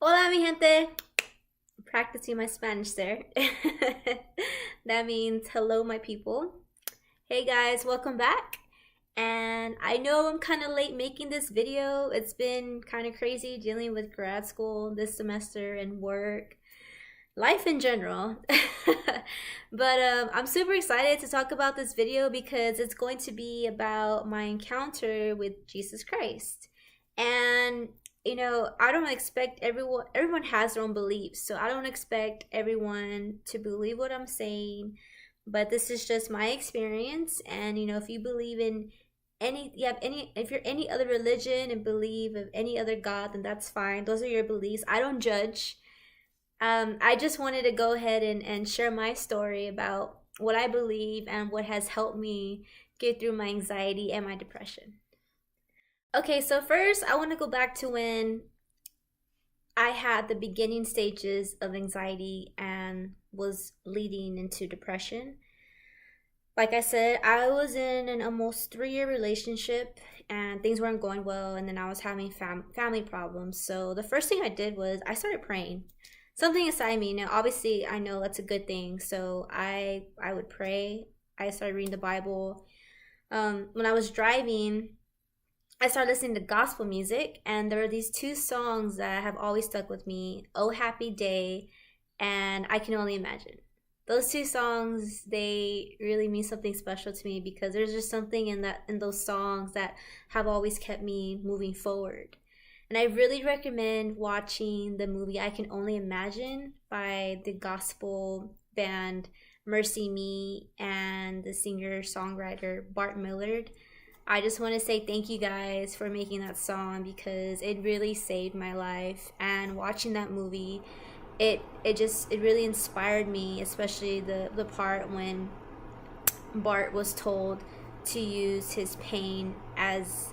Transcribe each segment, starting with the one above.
Hola, mi gente. Practicing my Spanish there. That means hello, my people. Hey guys, welcome back. And I know I'm kind of late making this video. It's been kind of crazy dealing with grad school this semester and work, life in general. But I'm super excited to talk about this video because it's going to be about my encounter with Jesus Christ. And I don't expect everyone has their own beliefs. So I don't expect everyone to believe what I'm saying, but this is just my experience. And if you believe in if you're any other religion and believe of any other god, then that's fine. Those are your beliefs. I don't judge. I just wanted to go ahead and share my story about what I believe and what has helped me get through my anxiety and my depression. Okay, so first I want to go back to when I had the beginning stages of anxiety and was leading into depression. Like I said, I was in an almost 3 year relationship and things weren't going well, and then I was having family problems. So the first thing I did was I started praying. Something inside me, now obviously I know that's a good thing. So I would pray. I started reading the Bible. When I was driving, I started listening to gospel music, and there are these two songs that have always stuck with me: "Oh Happy Day" and "I Can Only Imagine." Those two songs, they really mean something special to me because there's just something in those songs that have always kept me moving forward. And I really recommend watching the movie "I Can Only Imagine" by the gospel band Mercy Me and the singer-songwriter Bart Millard. I just want to say thank you guys for making that song because it really saved my life. And watching that movie, it really inspired me, especially the part when Bart was told to use his pain as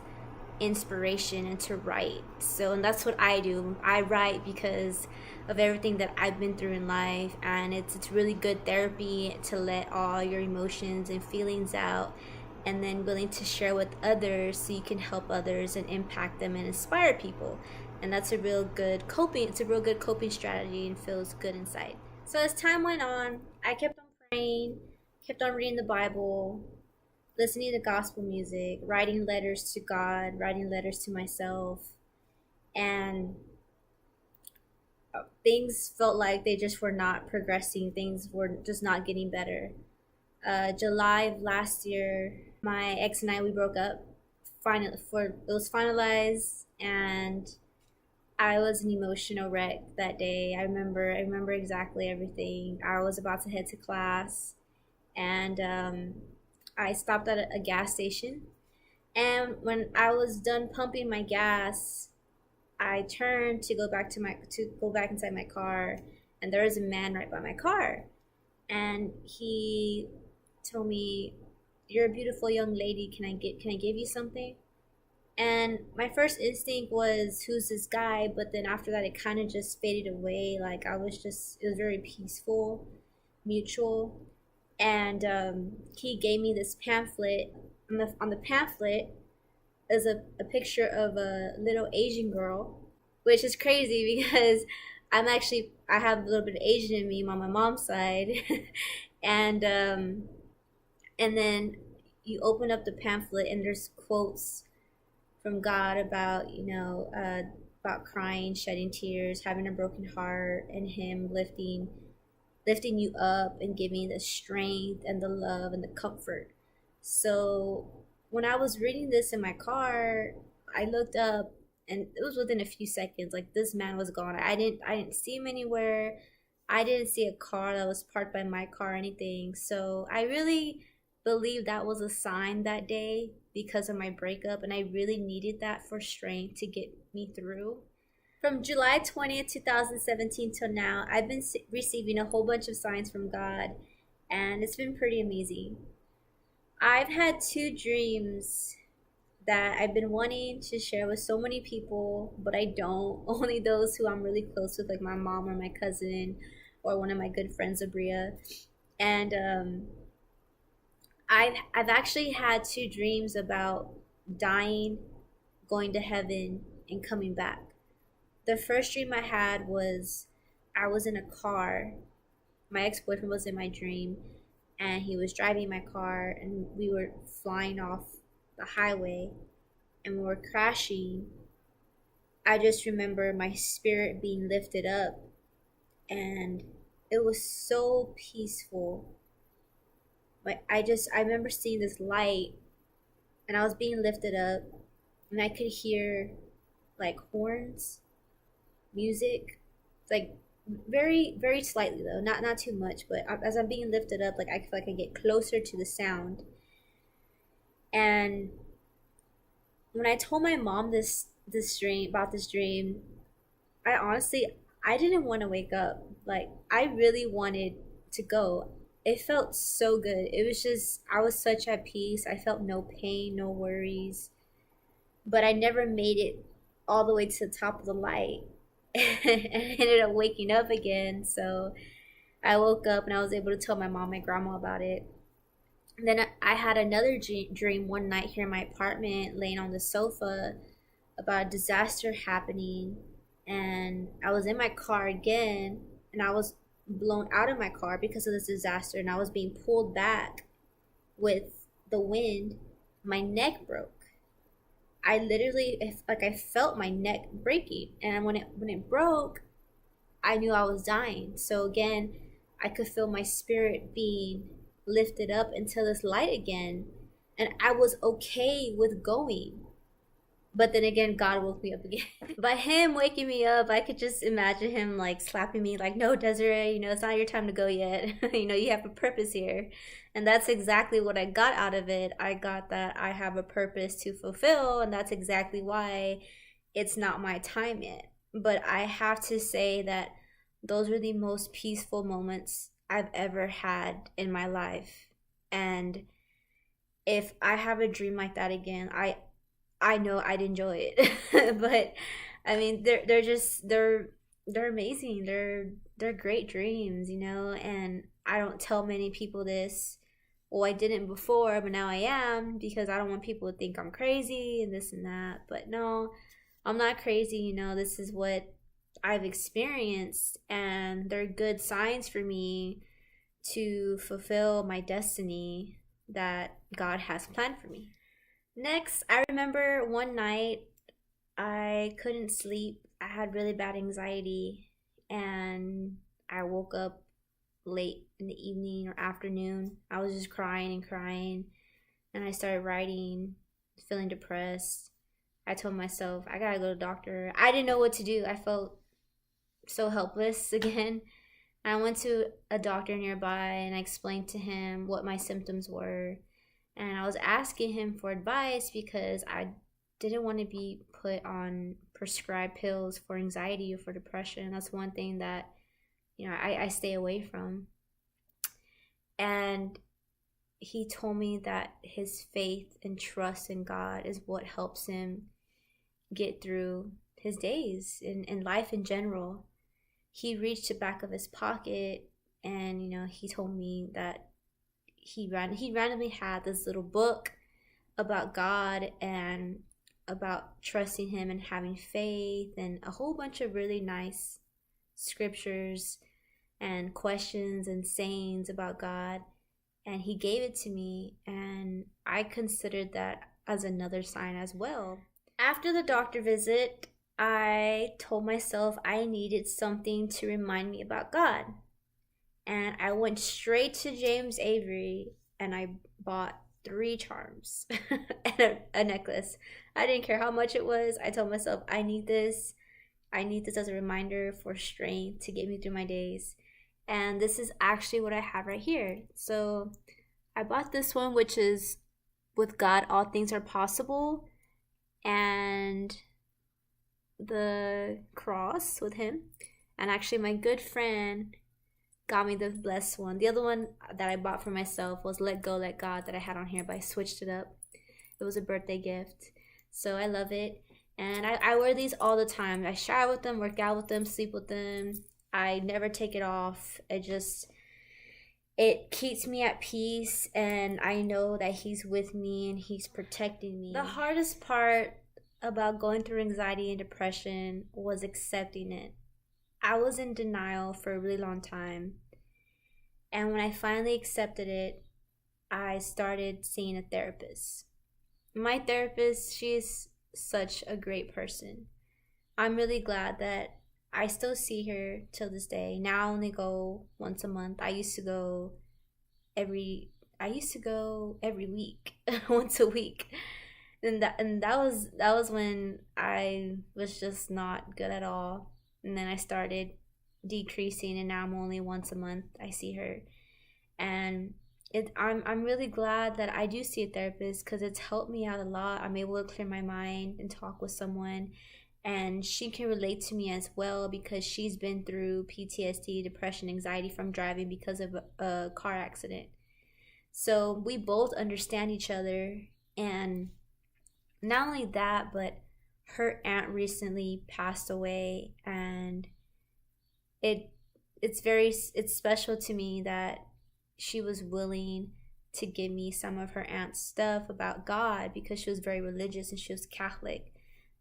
inspiration and to write. So, and that's what I do. I write because of everything that I've been through in life, and it's really good therapy to let all your emotions and feelings out, and then willing to share with others so you can help others and impact them and inspire people. And that's a real good coping. It's a real good coping strategy and feels good inside. So as time went on, I kept on praying, kept on reading the Bible, listening to gospel music, writing letters to God, writing letters to myself, and things felt like they just were not progressing. Things were just not getting better. July of last year, my ex and I, we broke up. It was finalized, and I was an emotional wreck that day. I remember exactly everything. I was about to head to class, and I stopped at a gas station. And when I was done pumping my gas, I turned to go back inside my car, and there was a man right by my car, and he told me, "You're a beautiful young lady. Can I give you something?" And my first instinct was, "Who's this guy?" But then after that, it kind of just faded away. Like it was very peaceful, mutual. And he gave me this pamphlet. On the pamphlet is a picture of a little Asian girl, which is crazy because I have a little bit of Asian in me on my mom's side, and and then you open up the pamphlet and there's quotes from God about about crying, shedding tears, having a broken heart, and Him lifting you up and giving the strength and the love and the comfort. So when I was reading this in my car, I looked up and it was within a few seconds. Like, this man was gone. I didn't see him anywhere. I didn't see a car that was parked by my car or anything. So I really believe that was a sign that day because of my breakup, and I really needed that for strength to get me through. From July 20th, 2017 till now, I've been receiving a whole bunch of signs from God, and it's been pretty amazing. I've had two dreams that I've been wanting to share with so many people, but I don't. Only those who I'm really close with, like my mom or my cousin or one of my good friends, Abria. And I've actually had two dreams about dying, going to heaven, and coming back. The first dream I had was I was in a car. My ex-boyfriend was in my dream, and he was driving my car, and we were flying off the highway, and we were crashing. I just remember my spirit being lifted up, and it was so peaceful. Like I remember seeing this light, and I was being lifted up, and I could hear like horns, music, like very very slightly though, not too much, but as I'm being lifted up, like I feel like I get closer to the sound. And when I told my mom this dream about this dream, I honestly I didn't want to wake up. Like I really wanted to go. It felt so good. It was just I was such at peace. I felt no pain, no worries. But I never made it all the way to the top of the light. And I ended up waking up again. So I woke up and I was able to tell my mom and grandma about it. And then I had another dream one night here in my apartment, laying on the sofa, about a disaster happening. And I was in my car again, and I was blown out of my car because of this disaster, and I was being pulled back with the wind. My neck broke. I literally, like, I felt my neck breaking, and when it broke, I knew I was dying. So again, I could feel my spirit being lifted up into this light again, and I was okay with going. But then again, God woke me up again. By him waking me up, I could just imagine him like slapping me, like, "No, Desiree, it's not your time to go yet. You have a purpose here." And that's exactly what I got out of it. I got that I have a purpose to fulfill, and that's exactly why it's not my time yet. But I have to say that those were the most peaceful moments I've ever had in my life. And if I have a dream like that again, I know I'd enjoy it. But I mean, they're amazing. They're great dreams, and I don't tell many people this. Well, I didn't before, but now I am, because I don't want people to think I'm crazy and this and that. But no, I'm not crazy, this is what I've experienced, and they're good signs for me to fulfill my destiny that God has planned for me. Next, I remember one night I couldn't sleep. I had really bad anxiety, and I woke up late in the evening or afternoon. I was just crying and crying, and I started writing, feeling depressed. I told myself, I gotta go to the doctor. I didn't know what to do. I felt so helpless again. I went to a doctor nearby, and I explained to him what my symptoms were. And I was asking him for advice because I didn't want to be put on prescribed pills for anxiety or for depression. That's one thing that, I stay away from. And he told me that his faith and trust in God is what helps him get through his days in life in general. He reached the back of his pocket, and he told me that he randomly had this little book about God and about trusting him and having faith, and a whole bunch of really nice scriptures and questions and sayings about God. And he gave it to me, and I considered that as another sign as well. After the doctor visit, I told myself I needed something to remind me about God. And I went straight to James Avery, and I bought 3 charms and a necklace. I didn't care how much it was. I told myself, I need this. I need this as a reminder for strength to get me through my days. And this is actually what I have right here. So I bought this one, which is, "With God, all things are possible," and the cross with him. And actually, my good friend got me the blessed one. The other one that I bought for myself was "Let Go, Let God," that I had on here, but I switched it up. It was a birthday gift. So I love it. And I wear these all the time. I shower with them, work out with them, sleep with them. I never take it off. It keeps me at peace, and I know that he's with me and he's protecting me. The hardest part about going through anxiety and depression was accepting it. I was in denial for a really long time. And when I finally accepted it, I started seeing a therapist. My therapist, she's such a great person. I'm really glad that I still see her till this day. Now I only go once a month. Every I used to go every week, once a week. And that was when I was just not good at all. And then I started decreasing, and now I'm only once a month I see her. And I'm really glad that I do see a therapist because it's helped me out a lot. I'm able to clear my mind and talk with someone, and she can relate to me as well because she's been through PTSD, depression, anxiety from driving because of a car accident. So we both understand each other. And not only that, but her aunt recently passed away, and it it's special to me that she was willing to give me some of her aunt's stuff about God because she was very religious and she was Catholic.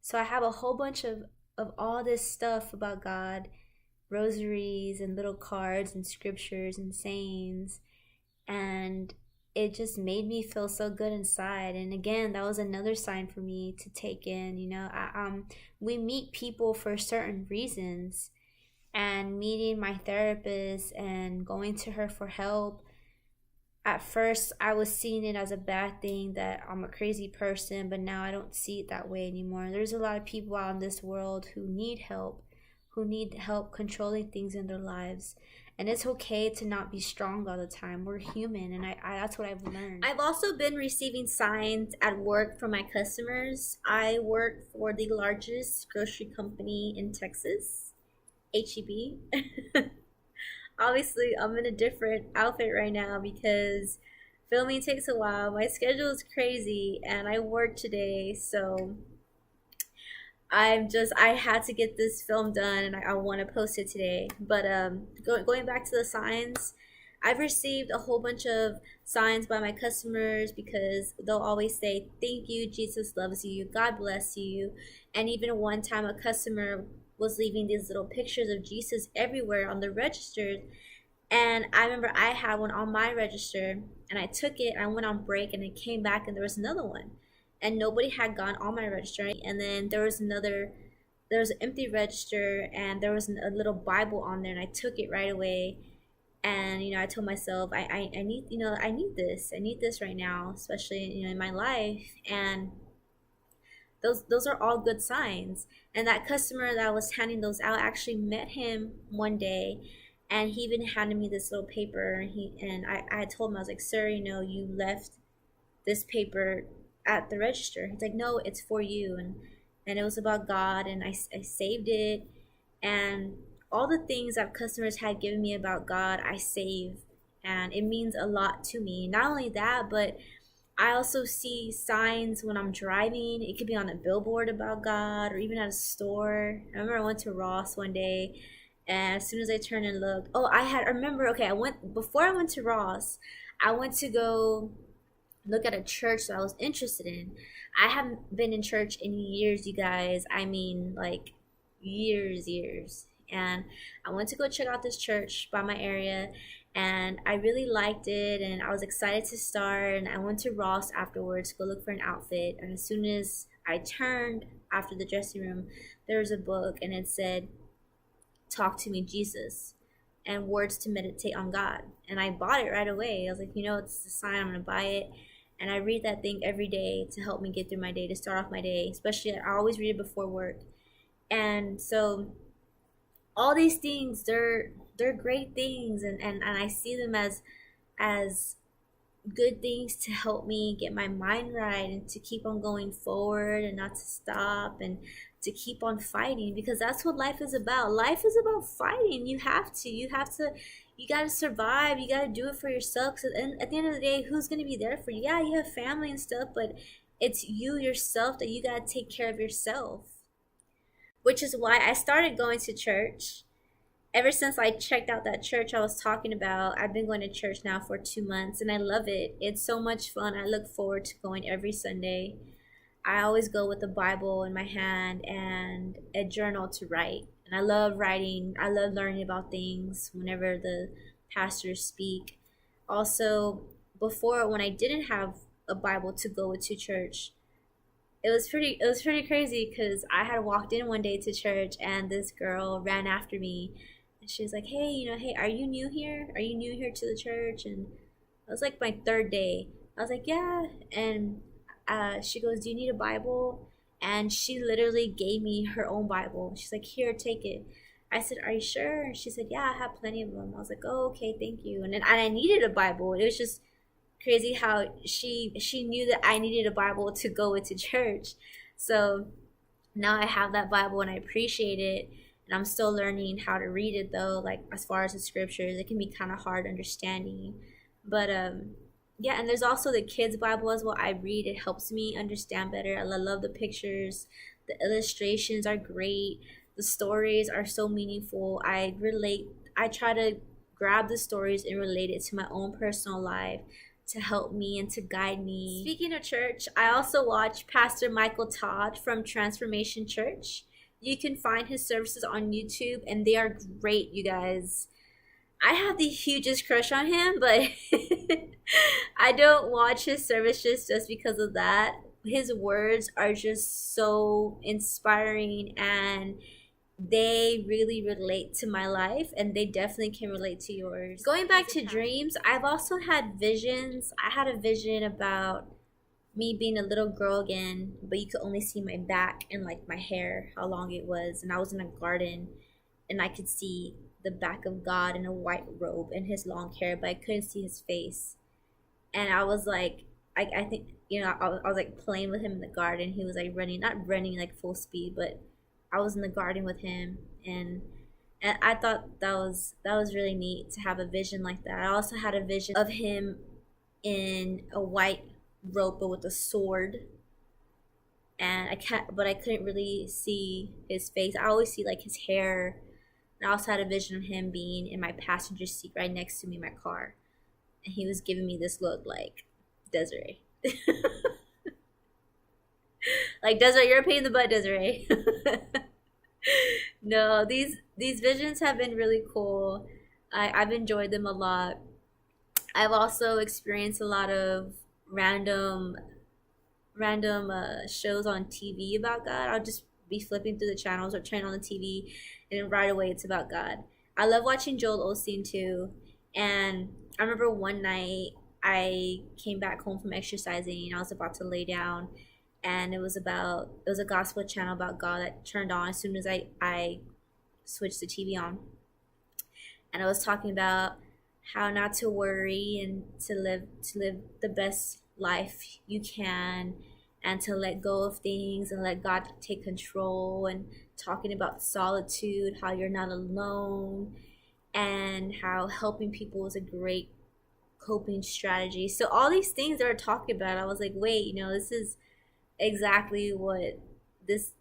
So I have a whole bunch of all this stuff about God, rosaries and little cards and scriptures and sayings, and it just made me feel so good inside. And again, that was another sign for me to take in. We meet people for certain reasons, and meeting my therapist and going to her for help, at first I was seeing it as a bad thing, that I'm a crazy person, but now I don't see it that way anymore. There's a lot of people out in this world who need help controlling things in their lives. And it's okay to not be strong all the time. We're human, and I that's what I've learned. I've also been receiving signs at work from my customers. I work for the largest grocery company in Texas, HEB. Obviously, I'm in a different outfit right now because filming takes a while. My schedule is crazy, and I work today, so I had to get this film done, and I want to post it today. But going back to the signs, I've received a whole bunch of signs by my customers because they'll always say, "Thank you, Jesus loves you, God bless you." And even one time, a customer was leaving these little pictures of Jesus everywhere on the register. And I remember I had one on my register, and I took it, I went on break, and I came back, and there was another one. And nobody had gone on my register. And then there was an empty register, and there was a little Bible on there, and I took it right away. And I told myself, I need, I need this right now, especially in my life. And those are all good signs. And that customer that was handing those out, I actually met him one day, and he even handed me this little paper. I told him, I was like, "Sir, you left this paper at the register." He's like, "No, it's for you." And it was about God, and I saved it. And all the things that customers had given me about God, I save, and it means a lot to me. Not only that, but I also see signs when I'm driving. It could be on a billboard about God, or even at a store. I remember I went to Ross one day, and as soon as I turned and looked, I remember, okay, before I went to Ross, I went to go look at a church that I was interested in. I haven't been in church in years, you guys. I mean, like, years. And I went to go check out this church by my area, and I really liked it, and I was excited to start. And I went to Ross afterwards to go look for an outfit. And as soon as I turned after the dressing room, there was a book, and it said, "Talk to Me, Jesus," and words to meditate on God. And I bought it right away. I was like, it's a sign, I'm gonna buy it. And I read that thing every day to help me get through my day, to start off my day. Especially, I always read it before work. And so all these things, they're great things, and I see them as good things to help me get my mind right, and to keep on going forward, and not to stop, and to keep on fighting, because that's what life is about. Life is about fighting. You have to you got to survive. You got to do it for yourself. And at the end of the day, who's going to be there for you? Yeah, you have family and stuff, but it's you yourself that you got to take care of yourself. Which is why I started going to church. Ever since I checked out that church I was talking about, I've been going to church now for 2 months, and I love it. It's so much fun. I look forward to going every Sunday. I always go with a Bible in my hand and a journal to write. And I love writing. I love learning about things whenever the pastors speak. Also, before when I didn't have a Bible to go with to church, it was pretty crazy because I had walked in one day to church and this girl ran after me and she was like, "Hey, hey, are you new here? Are you new here to the church?" And it was like my third day. I was like, "Yeah." And she goes, "Do you need a Bible?" And she literally gave me her own Bible. She's like, "Here, take it." I said, "Are you sure?" And she said, "Yeah, I have plenty of them." I was like, "Oh, okay, thank you." And I needed a Bible. It was just crazy how she knew that I needed a Bible to go into church. So now I have that Bible and I appreciate it. And I'm still learning how to read it though. Like as far as the scriptures, it can be kind of hard understanding. But yeah, and there's also the kids Bible as well. I read, it helps me understand better. I love the pictures. The illustrations are great. The stories are so meaningful. I try to grab the stories and relate it to my own personal life to help me and to guide me. Speaking of church, I also watch Pastor Michael Todd from Transformation Church. You can find his services on YouTube and they are great, you guys. I have the hugest crush on him, but I don't watch his services just because of that. His words are just so inspiring and they really relate to my life and they definitely can relate to yours. Going back to dreams, I've also had visions. I had a vision about me being a little girl again, but you could only see my back and like my hair, how long it was. And I was in a garden and I could see the back of God in a white robe and his long hair, but I couldn't see his face. And I was like, I think, I was like playing with him in the garden. He was like running, not running like full speed, but I was in the garden with him, and I thought that was really neat to have a vision like that. I also had a vision of him in a white robe but with a sword, and I couldn't really see his face. I always see like his hair. And I also had a vision of him being in my passenger seat right next to me in my car, and he was giving me this look like, Desiree. Like, Desiree, you're a pain in the butt, Desiree. No, these visions have been really cool. I've enjoyed them a lot. I've also experienced a lot of random shows on TV about God. I'll just be flipping through the channels or turn on the TV, and right away it's about God. I love watching Joel Osteen too. And I remember one night I came back home from exercising and I was about to lay down, and it was a gospel channel about God that turned on as soon as I switched the TV on. And I was talking about how not to worry and to live the best life you can, and to let go of things and let God take control, and talking about solitude, how you're not alone, and how helping people is a great coping strategy. So all these things that are talking about, I was like, wait, this is exactly what this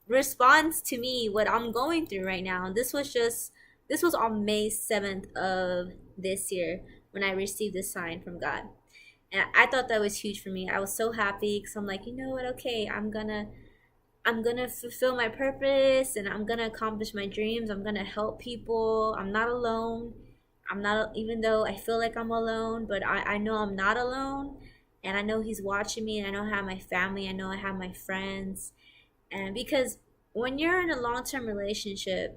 responds to me, what I'm going through right now. This was on May 7th of this year when I received this sign from God. And I thought that was huge for me. I was so happy because I'm like, you know what? Okay, I'm gonna fulfill my purpose and I'm gonna accomplish my dreams. I'm gonna help people. I'm not alone. I'm not, even though I feel like I'm alone, but I know I'm not alone. And I know He's watching me, and I know I have my family. I know I have my friends. And because when you're in a long-term relationship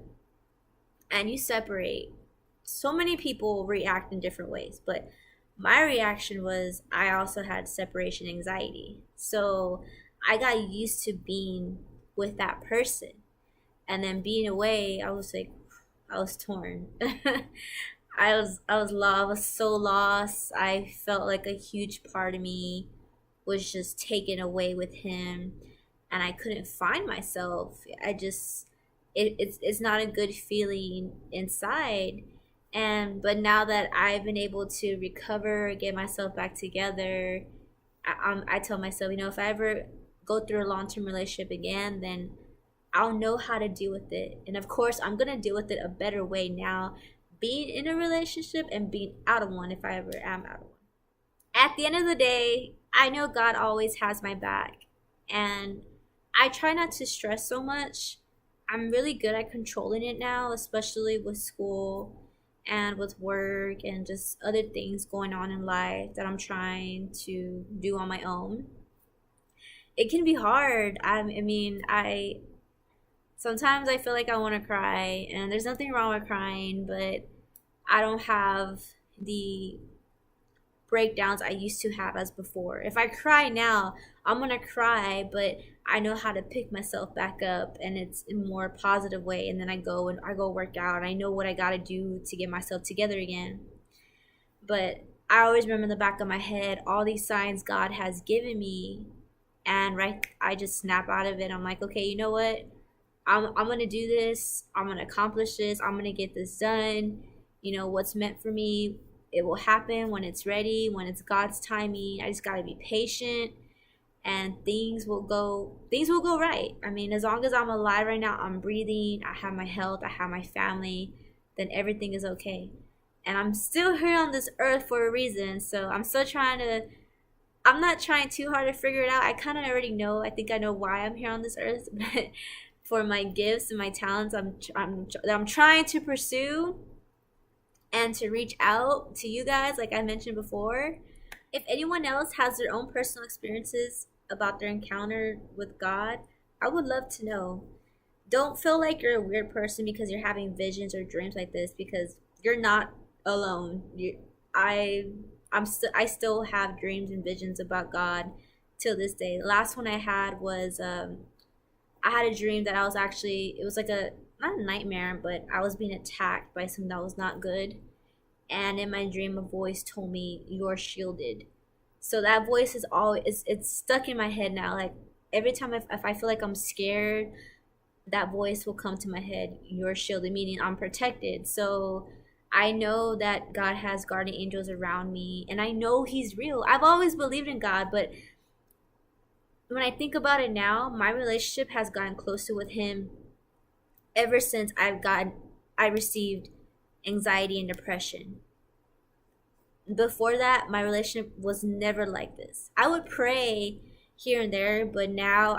and you separate, so many people react in different ways. But my reaction was I also had separation anxiety. So I got used to being with that person. And then being away, I was like, I was torn. I was lost. I was so lost. I felt like a huge part of me was just taken away with him, and I couldn't find myself. It's not a good feeling inside. And but now that I've been able to recover, get myself back together, I tell myself, if I ever go through a long-term relationship again, then I'll know how to deal with it. And of course, I'm gonna deal with it a better way now, being in a relationship and being out of one if I ever am out of one. At the end of the day, I know God always has my back, and I try not to stress so much. I'm really good at controlling it now, especially with school and with work and just other things going on in life that I'm trying to do on my own. It can be hard. I mean, I sometimes I feel like I want to cry, and there's nothing wrong with crying, but I don't have the breakdowns I used to have as before. If I cry now, I'm gonna cry, but I know how to pick myself back up, and it's in a more positive way. And then I go work out. I know what I gotta do to get myself together again. But I always remember in the back of my head all these signs God has given me, and right, I just snap out of it. I'm like, okay, you know what? I'm gonna do this. I'm gonna accomplish this. I'm gonna get this done. You know what's meant for me. It will happen when it's ready, when it's God's timing. I just gotta be patient, and things will go right. I mean, as long as I'm alive right now, I'm breathing. I have my health. I have my family. Then everything is okay. And I'm still here on this earth for a reason. So I'm still trying to. I'm not trying too hard to figure it out. I kind of already know. I think I know why I'm here on this earth, but for my gifts and my talents, I'm trying to pursue and to reach out to you guys, like I mentioned before. If anyone else has their own personal experiences about their encounter with God, I would love to know. Don't feel like you're a weird person because you're having visions or dreams like this, because you're not alone. I I still have dreams and visions about God till this day. The last one I had was I had a dream that I was actually, it was like a, not a nightmare, but I was being attacked by something that was not good. And in my dream, a voice told me, "You're shielded." So that voice is always, it's stuck in my head now. Like every time if I feel like I'm scared, that voice will come to my head, "You're shielded," meaning I'm protected. So I know that God has guardian angels around me, and I know He's real. I've always believed in God, but when I think about it now, my relationship has gotten closer with Him ever since I received anxiety and depression. Before that, my relationship was never like this. I would pray here and there, but now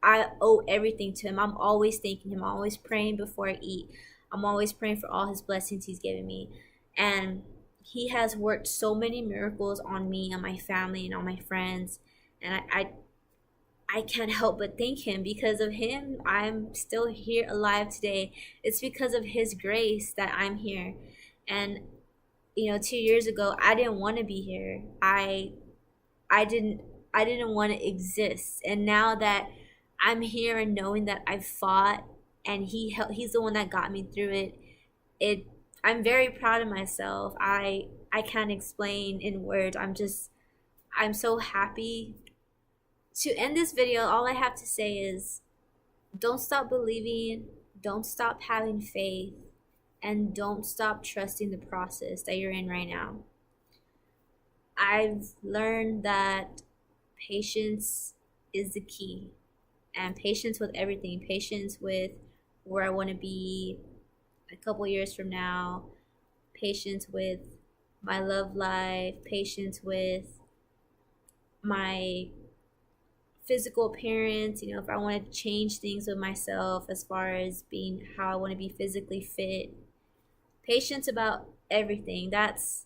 I owe everything to Him. I'm always thanking Him. I'm always praying before I eat. I'm always praying for all His blessings He's given me. And He has worked so many miracles on me, on my family, and on my friends. And I can't help but thank Him. Because of Him, I'm still here alive today. It's because of His grace that I'm here. And 2 years ago, I didn't want to be here. I didn't I didn't want to exist. And now that I'm here and knowing that I've fought and he's the one that got me through it, I'm very proud of myself. I can't explain in words. I'm so happy. To end this video, all I have to say is don't stop believing, don't stop having faith, and don't stop trusting the process that you're in right now. I've learned that patience is the key, and patience with everything, patience with where I want to be a couple years from now, patience with my love life, patience with my physical appearance, if I want to change things with myself as far as being how I want to be physically fit. Patience about everything. That's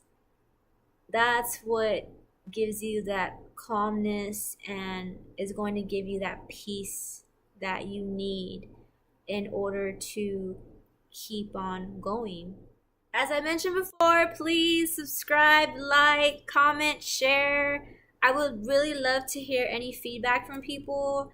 what gives you that calmness and is going to give you that peace that you need in order to keep on going. As I mentioned before, please subscribe, like, comment, share. I would really love to hear any feedback from people,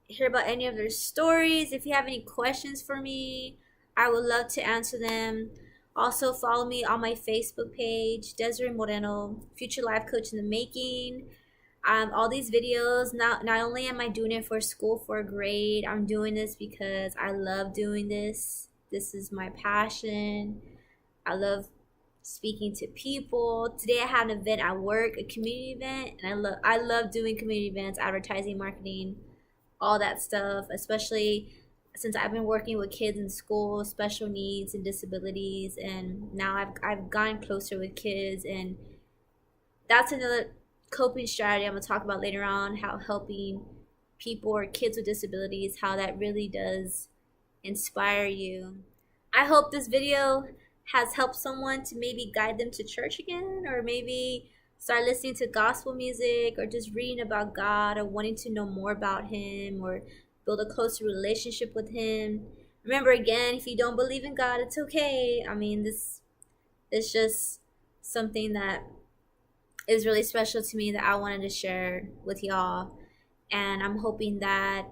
hear about any of their stories. If you have any questions for me, I would love to answer them. Also, follow me on my Facebook page, Desiree Moreno, Future Life Coach in the Making. All these videos, not only am I doing it for school for a grade, I'm doing this because I love doing this. This is my passion. I love speaking to people. Today I had an event at work, a community event, and I love doing community events, advertising, marketing, all that stuff, especially since I've been working with kids in school, special needs and disabilities, and now I've gotten closer with kids, and that's coping strategy I'm gonna talk about later on, how helping people or kids with disabilities, how that really does inspire you. I hope this video has helped someone to maybe guide them to church again, or maybe start listening to gospel music, or just reading about God, or wanting to know more about Him, or build a closer relationship with Him. Remember, again, if you don't believe in God, it's okay. I mean, this is just something that is really special to me that I wanted to share with y'all. And I'm hoping that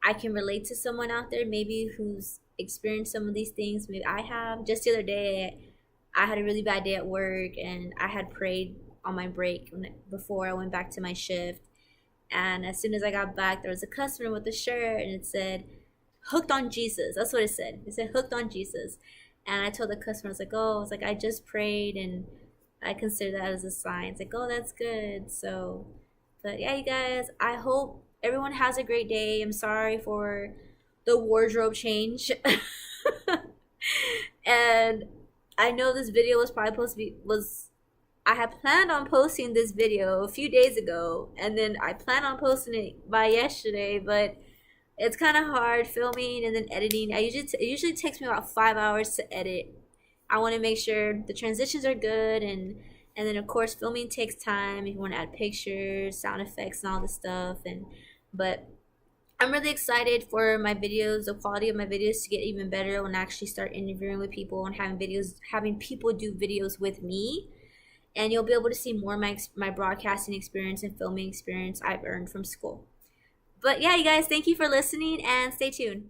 I can relate to someone out there, maybe who's experienced some of these things. Maybe I have. Just the other day, I had a really bad day at work, and I had prayed on my break before I went back to my shift. And as soon as I got back, there was a customer with a shirt, and it said, "Hooked on Jesus." That's what it said. It said, "Hooked on Jesus." And I told the customer, I was like, "Oh, I was like, I just prayed, and I consider that as a sign." It's like, "Oh, that's good." So, but yeah, you guys, I hope everyone has a great day. I'm sorry for the wardrobe change. And I know this video was probably supposed to be, I had planned on posting this video a few days ago, and then I planned on posting it by yesterday, but it's kind of hard filming and then editing. It usually takes me about 5 hours to edit. I want to make sure the transitions are good, and then of course filming takes time. If you want to add pictures, sound effects, and all this stuff, but I'm really excited for my videos, the quality of my videos to get even better when I actually start interviewing with people and having people do videos with me. And you'll be able to see more of my broadcasting experience and filming experience I've earned from school. But yeah, you guys, thank you for listening, and stay tuned.